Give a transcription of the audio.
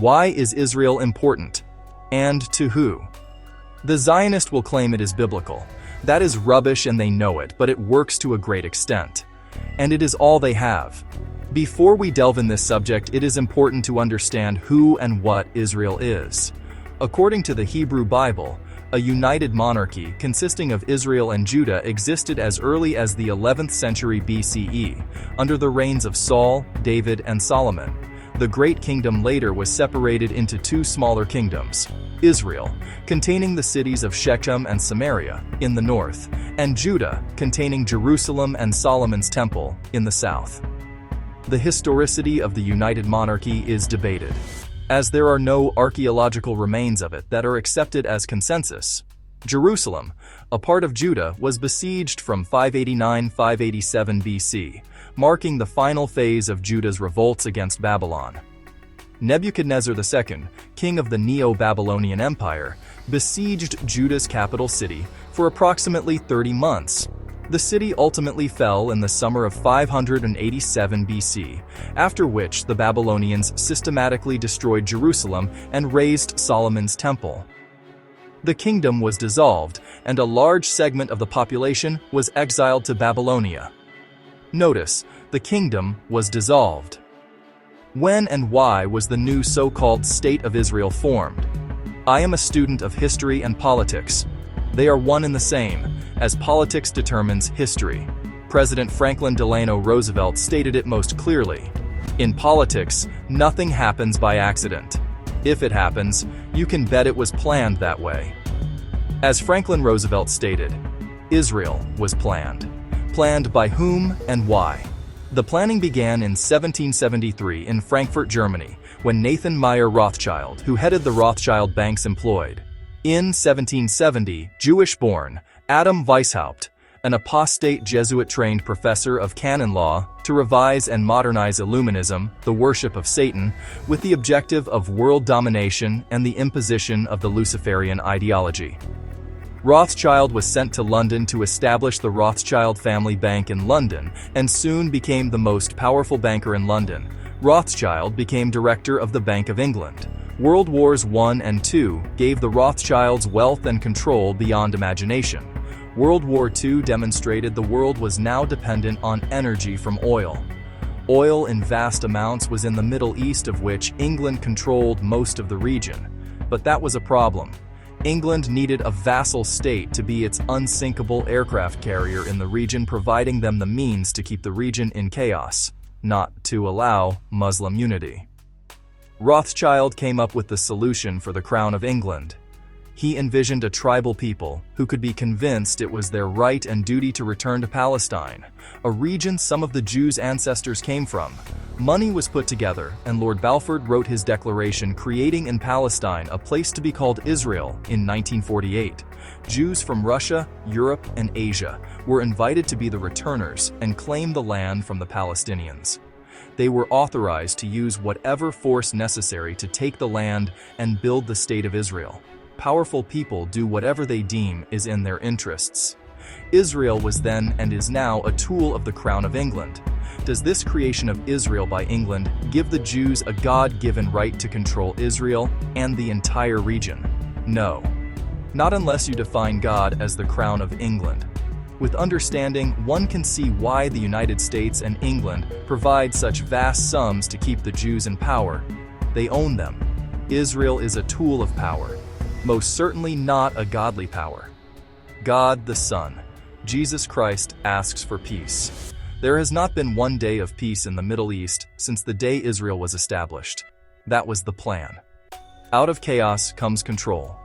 Why is Israel important? And to who? The Zionist will claim it is biblical. That is rubbish and they know it, but it works to a great extent. And it is all they have. Before we delve in this subject, it is important to understand who and what Israel is. According to the Hebrew Bible, a united monarchy consisting of Israel and Judah existed as early as the 11th century BCE, under the reigns of Saul, David, and Solomon. The Great Kingdom later was separated into two smaller kingdoms: Israel, containing the cities of Shechem and Samaria, in the north, and Judah, containing Jerusalem and Solomon's Temple, in the south. The historicity of the united monarchy is debated, as there are no archaeological remains of it that are accepted as consensus. Jerusalem, a part of Judah, was besieged from 589–587 BC, marking the final phase of Judah's revolts against Babylon. Nebuchadnezzar II, king of the Neo-Babylonian Empire, besieged Judah's capital city for approximately 30 months. The city ultimately fell in the summer of 587 BC, after which the Babylonians systematically destroyed Jerusalem and razed Solomon's Temple. The kingdom was dissolved, and a large segment of the population was exiled to Babylonia. Notice, the kingdom was dissolved. When and why was the new so-called State of Israel formed? I am a student of history and politics. They are one and the same, as politics determines history. President Franklin Delano Roosevelt stated it most clearly. In politics, nothing happens by accident. If it happens, you can bet it was planned that way. As Franklin Roosevelt stated, Israel was planned. Planned by whom and why? The planning began in 1773 in Frankfurt, Germany, when Nathan Meyer Rothschild, who headed the Rothschild banks, employed. In 1770, Jewish-born Adam Weishaupt, an apostate Jesuit-trained professor of canon law, to revise and modernize Illuminism, the worship of Satan, with the objective of world domination and the imposition of the Luciferian ideology. Rothschild was sent to London to establish the Rothschild Family Bank in London and soon became the most powerful banker in London. Rothschild became director of the Bank of England. World Wars I and II gave the Rothschilds wealth and control beyond imagination. World War II demonstrated the world was now dependent on energy from oil. Oil in vast amounts was in the Middle East, of which England controlled most of the region. But that was a problem. England needed a vassal state to be its unsinkable aircraft carrier in the region, providing them the means to keep the region in chaos, not to allow Muslim unity. Rothschild came up with the solution for the Crown of England. He envisioned a tribal people who could be convinced it was their right and duty to return to Palestine, a region some of the Jews' ancestors came from. Money was put together, and Lord Balfour wrote his declaration creating in Palestine a place to be called Israel in 1948. Jews from Russia, Europe, and Asia were invited to be the returners and claim the land from the Palestinians. They were authorized to use whatever force necessary to take the land and build the State of Israel. Powerful people do whatever they deem is in their interests. Israel was then and is now a tool of the Crown of England. Does this creation of Israel by England give the Jews a God-given right to control Israel and the entire region? No. Not unless you define God as the Crown of England. With understanding, one can see why the United States and England provide such vast sums to keep the Jews in power. They own them. Israel is a tool of power. Most certainly not a godly power. God the Son, Jesus Christ, asks for peace. There has not been one day of peace in the Middle East since the day Israel was established. That was the plan. Out of chaos comes control.